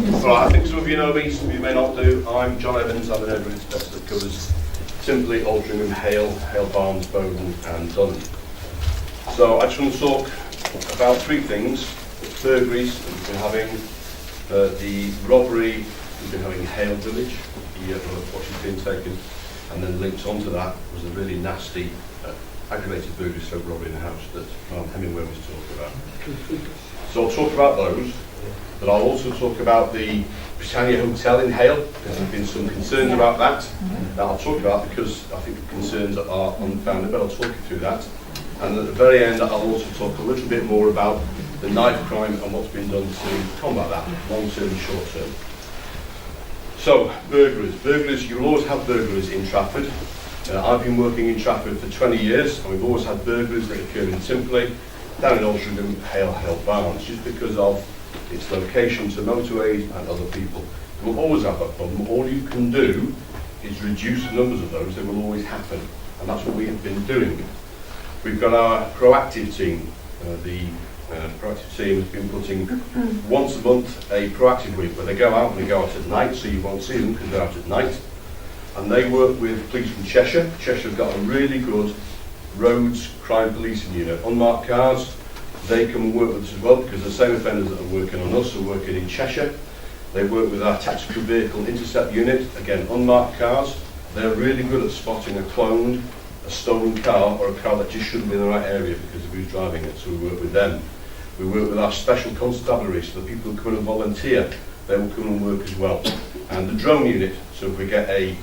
Right, I think some of you know me, some of you may not do. I'm John Evans, I'm an neighbourhood inspector that covers simply Altrincham, Hale, Hale Barnes, Bowden and Dunham. So I just want to talk about three things: burglaries that we've been having, the robbery we've been having in Hale Village, what has been taken, and then linked onto that was a really nasty aggravated burglary stroke robbery in the house that Hemingway was talking about. So I'll talk about those, but I'll also talk about the Britannia Hotel in Hale, because there have been some concerns about that. I'll talk about because I think the concerns are unfounded, but I'll talk you through that. And at the very end, I'll also talk a little bit more about the knife crime and what's been done to combat that, long-term and short-term. So, burglaries. Burglaries, you'll always have burglaries in Trafford. I've been working in Trafford for 20 years, and we've always had burglaries that occur in Simply, down in Altrincham, Hale, Hale Barnes, just because of its location to motorways and other people. We'll always have that problem. All you can do is reduce the numbers of those. They will always happen, and that's what we have been doing. We've got our proactive team. The proactive team has been putting once a month a proactive week where they go out and they go out at night, so you won't see them because they're out at night. And they work with police from Cheshire. Cheshire have got a really good roads crime policing unit. Unmarked cars, they come and work with us as well, because the same offenders that are working on us are working in Cheshire. They work with our tactical vehicle intercept unit, again unmarked cars. They're really good at spotting a cloned, a stolen car, or a car that just shouldn't be in the right area because of who's driving it, so we work with them. We work with our special constabulary, so the people who come in and volunteer, they will come and work as well. And the drone unit, so if we get a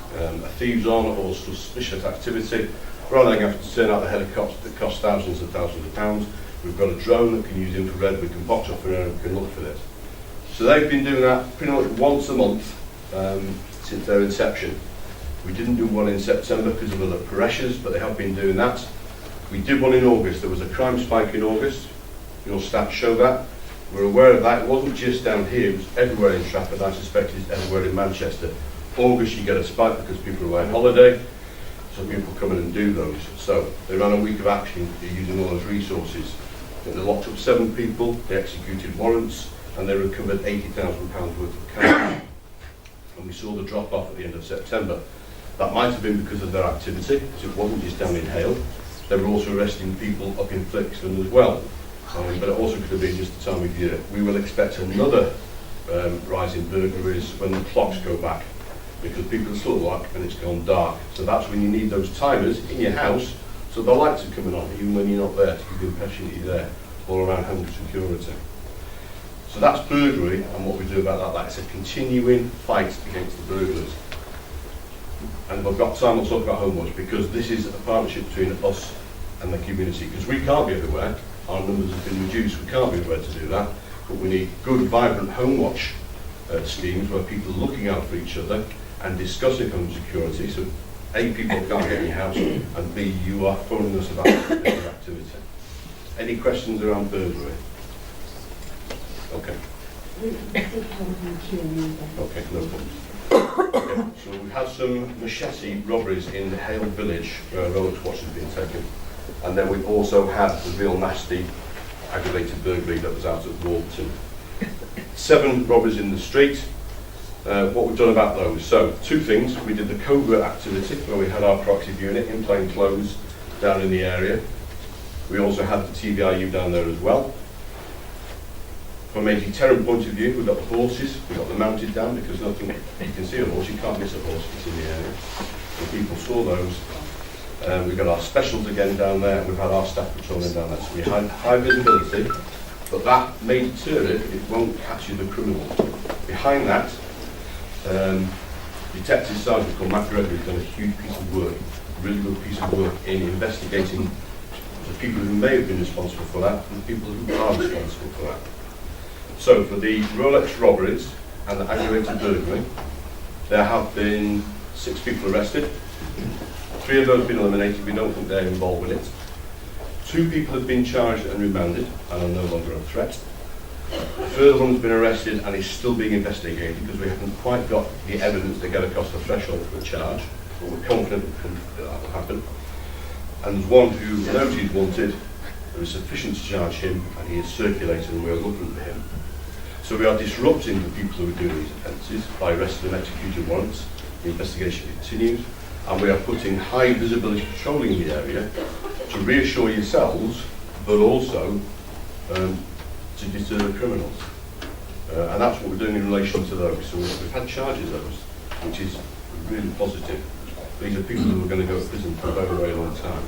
thieves on or suspicious activity, rather than having to turn out the helicopter that costs thousands and thousands of pounds, we've got a drone that can use infrared, we can box off around and we can look for it. So they've been doing that pretty much once a month since their inception. We didn't do one in September because of other pressures, but they have been doing that. We did one in August. There was a crime spike in August. Your stats show that. We're aware of that. It wasn't just down here, it was everywhere in Trafford. I suspect it's everywhere in Manchester. August you get a spike because people are away on holiday, so people come in and do those. So they ran a week of action using all those resources. They locked up 7 people, they executed warrants, and they recovered £80,000 worth of cash. And we saw the drop off at the end of September. That might have been because of their activity, because it wasn't just down in Hale. They were also arresting people up in Flixton as well. But it also could have been just the time of year. We will expect another rise in burglaries when the clocks go back, because people are still at work and it's gone dark. So that's when you need those timers in your house, so the lights are coming on even when you're not there, to give the impression that you're there, all around home security. So that's burglary, and what we do about that, that's a continuing fight against the burglars. And if I've got time, I'll talk about home watch, because this is a partnership between us and the community, because we can't be everywhere. Our numbers have been reduced, we can't be everywhere to do that, but we need good, vibrant home watch schemes where people are looking out for each other and discussing home security, so A, people can't get in your house, and B, you are phoning us about their activity. Any questions around burglary? Okay. Okay, no problems. Okay, so we've had some machete robberies in Hale Village where a road watch has been taken. And then we've also had the real nasty aggravated burglary that was out at Warburton. 7 robberies in the street. What we've done about those. So, 2 things. We did the covert activity where we had our proactive unit in plain clothes down in the area. We also had the TVIU down there as well. From a deterrent point of view, we've got the horses, we've got them mounted down, because nothing, you can see a horse, you can't miss a horse if it's in the area. So people saw those. We've got our specials again down there, and we've had our staff patrolling down there. So we had high visibility, but that may deter it won't catch you the criminal. Behind that, Detective Sergeant called Matt Gregory has done a huge piece of work, a really good piece of work in investigating the people who may have been responsible for that and the people who are responsible for that. So for the Rolex robberies and the aggravated burglary, there have been 6 people arrested. 3 of those have been eliminated. We don't think they're involved with it. 2 people have been charged and remanded and are no longer a threat. A further one has been arrested and is still being investigated because we haven't quite got the evidence to get across the threshold for a charge, but we're confident that will happen. And there's one who knows he's wanted, there is sufficient to charge him, and he is circulating and we're looking for him. So we are disrupting the people who are doing these offences by arresting and executing warrants. The investigation continues, and we are putting high visibility patrolling in the area to reassure yourselves, but also to deter criminals. And that's what we're doing in relation to those. So we've had charges of those, which is really positive. These are people who are going to go to prison for a very, very long time.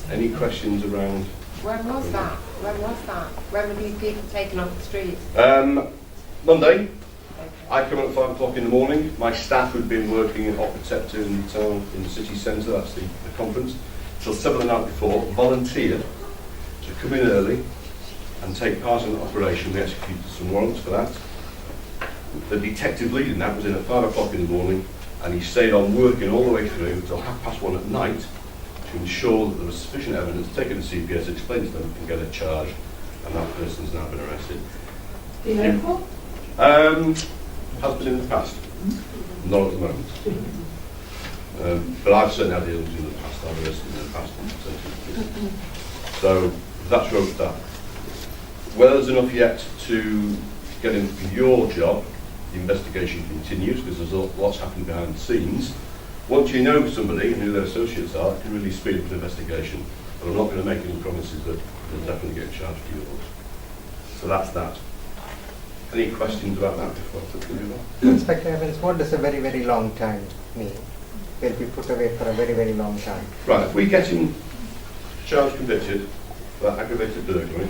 Any questions around? When was that? When was that? When were these people taken off the streets? Monday. I come at 5 o'clock in the morning. My staff had been working at Opera in the town, in the city centre, that's the conference, till 7 the night before, volunteered to come in early and take part in the operation. We executed some warrants for that. The detective leading that was in at 5 o'clock in the morning, and he stayed on working all the way through until 1:30 at night to ensure that there was sufficient evidence taken to CPS, explain to them, and get a charge, and that person's now been arrested. Do you know? Has been in the past, not at the moment. But I've certainly had dealings in the past, I've arrested in the past. So that's where we're at. Whether there's enough yet to get in for your job, the investigation continues because there's lots happening behind the scenes. Once you know somebody and who their associates are, it can really speed up the investigation. But I'm not going to make any promises that they'll definitely get charged for yours. So that's that. Any questions about that before I quickly move on? Inspector Evans, what does a very, very long time mean? They'll be put away for a very, very long time. Right, if we get him charged, convicted for aggravated burglary,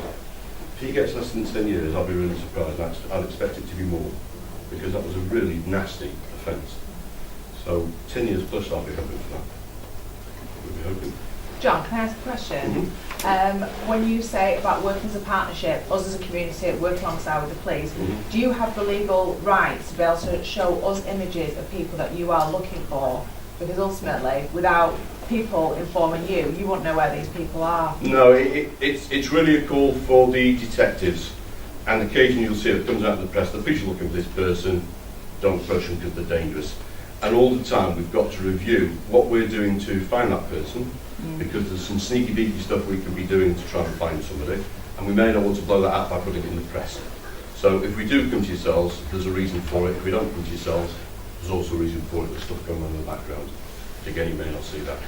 if he gets less than 10 years, I'll be really surprised. I'd expect it to be more, because that was a really nasty offence. So 10 years plus, I'll be hoping for that. We'll be hoping. John, can I ask a question? When you say about working as a partnership, us as a community work alongside with the police, do you have the legal rights to be able to show us images of people that you are looking for? Because ultimately, without people informing you, you won't know where these people are. No, it's really a call for the detectives. And occasionally you'll see it comes out in the press, the police are looking for this person, don't approach them because they're dangerous. And all the time we've got to review what we're doing to find that person, because there's some sneaky beaky stuff we can be doing to try and find somebody, and we may not want to blow that out by putting it in the press. So if we do come to yourselves, there's a reason for it. If we don't come to yourselves, there's also a reason for it. There's stuff going on in the background. Again, you may not see that.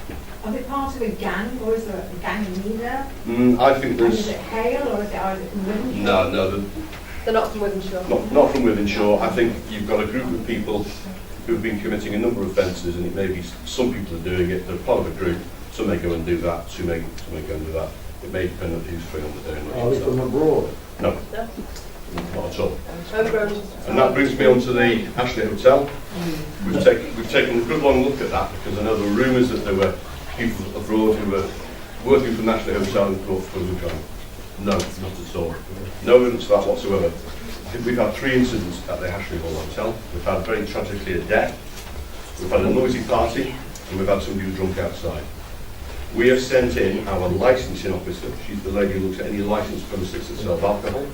Are they part of a gang, or is there a gang leader? I think there's... And is it Hale, or is it from Wythenshawe? No, They're not from Wythenshawe. not from Wythenshawe. I think you've got a group of people who've been committing a number of offences, and it may be some people are doing it, they're part of a group, some may go and do that, some may go and do that. It may depend on who's free on the day. Are they from abroad? No, not at all. Homegrown. And that brings me on to the Ashley Hotel. We've taken a good long look at that, because I know there were rumours that there were people abroad who were working for the Ashley Hotel in Port Crime. No, not at all. No evidence of that whatsoever. I think we've had 3 incidents at the Ashley Hotel. We've had very tragically a death, we've had a noisy party, and we've had somebody who drunk outside. We have sent in our licensing officer, she's the lady who looks at any licensed premises that sells alcohol.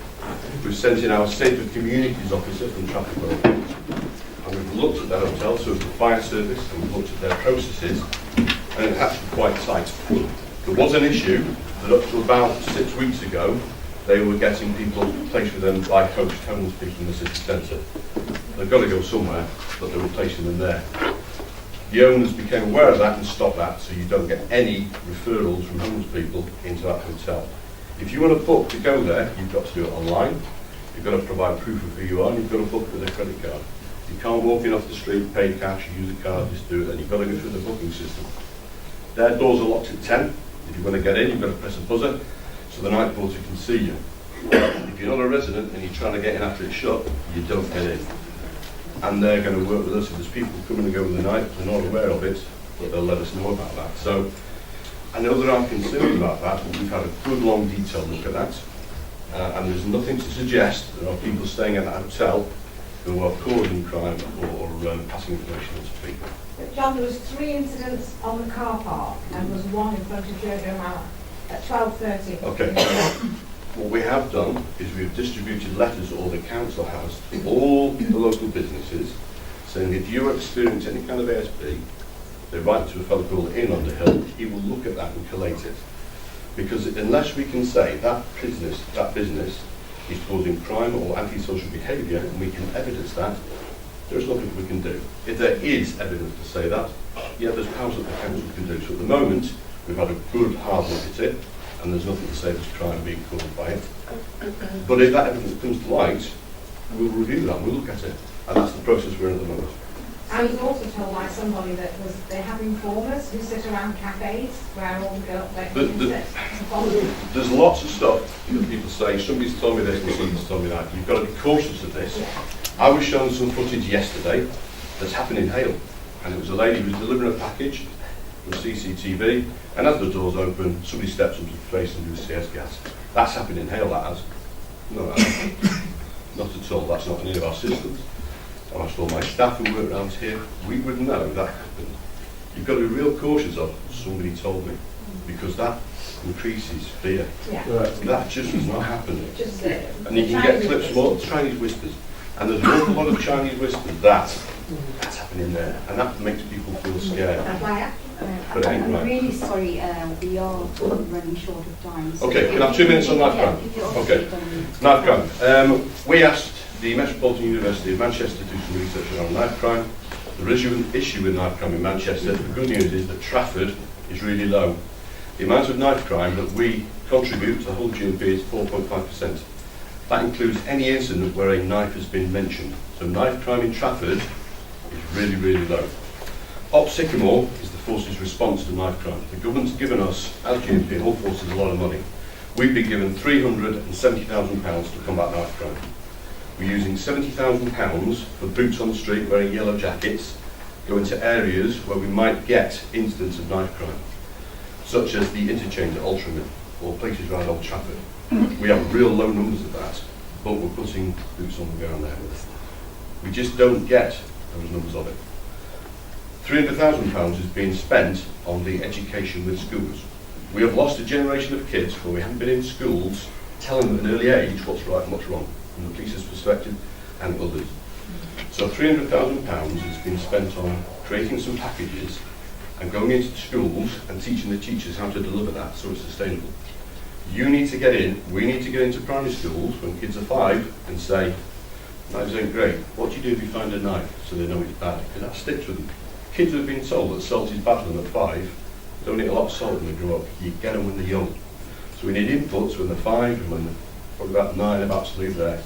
We've sent in our Safer Communities officer from Traffic Authority. And we've looked at the hotel, so the fire service, and we've looked at their processes, and it's actually quite tight. There was an issue that up to about 6 weeks ago, they were getting people placed with them by coached homeless people in the city centre. They've got to go somewhere, but they were placing them there. The owners became aware of that and stopped that, so you don't get any referrals from homeless people into that hotel. If you want to book to go there, you've got to do it online. You've got to provide proof of who you are, and you've got to book with a credit card. You can't walk in off the street, pay cash, use a card, just do it, then you've got to go through the booking system. Their doors are locked at 10. If you want to get in, you've got to press a buzzer, so the night porter can see you. If you're not a resident and you're trying to get in after it's shut, you don't get in. And they're going to work with us. If there's people coming and go in the night, they're not aware of it, but they'll let us know about that. So I know there are concerns about that, but we've had a good long detailed look at that. And there's nothing to suggest there are people staying at that hotel who are causing crime or passing information on to people. John, there was 3 incidents on the car park, and there was 1 in front of Jojo Manor at 12:30. Okay. What we have done is we've distributed letters, or the council has, to all the local businesses, saying if you experience any kind of ASB, they write to a fellow called Ian Underhill. He will look at that and collate it. Because unless we can say that business is causing crime or antisocial behaviour, and we can evidence that, there's nothing we can do. If there is evidence to say that, yeah, there's powers that the council can do. So at the moment, we've had a good hard look at it, and there's nothing to say there's crime being caused by it. But if that evidence comes to light, we'll review that, we'll look at it. And that's the process we're in at the moment. I was also told by somebody that they have informers who sit around cafes where all the girls There's lots of stuff that people say, somebody's told me this and somebody's told me that. You've got to be cautious of this. I was shown some footage yesterday that's happened in Hale, and it was a lady who was delivering a package from CCTV, and as the doors open, somebody steps up to the face and does CS gas. That's happened in Hale, that has. No, that hasn't. Not at all. That's not in any of our systems. And I told my staff who work around here, we would know that happened. You've got to be real cautious of somebody told me, because that increases fear. Yeah. That just does not happen. Just And you can get clips from all the Chinese whispers. And there's an awful lot of Chinese whispers that's happening there. And that makes people feel scared. But I'm anyway. really sorry, we are running short of time. So Okay, can I have 2 minutes on knife crime? Okay. Knife crime. We asked the Metropolitan University of Manchester to do some research around knife crime. There is an issue with knife crime in Manchester. The good news is that Trafford is really low. The amount of knife crime that we contribute to the whole GMP is 4.5%. That includes any incident where a knife has been mentioned. So knife crime in Trafford is really, really low. Op Sycamore is the force's response to knife crime. The government's given us, as GMP, all forces, a lot of money. We've been given £370,000 to combat knife crime. We're using £70,000 for boots on the street wearing yellow jackets, go into areas where we might get incidents of knife crime, such as the interchange at Altrincham or places around Old Trafford. We have real low numbers of that, but we're putting boots on the ground there. We just don't get those numbers of it. £300,000 is being spent on the education with schools. We have lost a generation of kids where we haven't been in schools telling them at an early age what's right and what's wrong, from the police's perspective and others. So £300,000 has been spent on creating some packages and going into the schools and teaching the teachers how to deliver that so it's sustainable. You need to get in, we need to get into primary schools when kids are 5 and say, knives ain't great. What do you do if you find a knife so they know it's bad? Because that sticks with them. Kids who have been told that salt is bad for them at 5 don't eat a lot of salt when they grow up. You get them when they're young. So we need inputs when they're 5 and when they're probably about 9 about to leave there,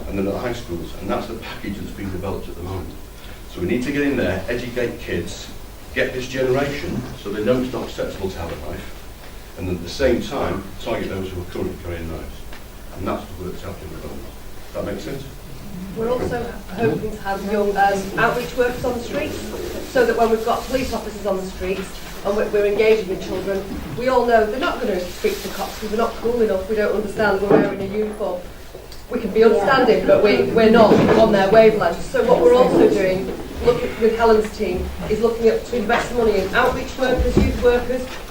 and then at high schools. And that's the package that's being developed at the moment. So we need to get in there, educate kids, get this generation so they know it's not acceptable to have a knife, and then at the same time target those who are currently carrying knives. And that's the work that's happening at the moment. Does that make sense? We're also hoping to have young outreach workers on the streets, so that when we've got police officers on the streets and we're engaging with children, we all know they're not going to speak to cops because we're not cool enough, we don't understand, we're wearing a uniform. We can be understanding, but we're not on their wavelength. So what we're also doing, with Helen's team, is looking at to invest money in outreach workers, youth workers,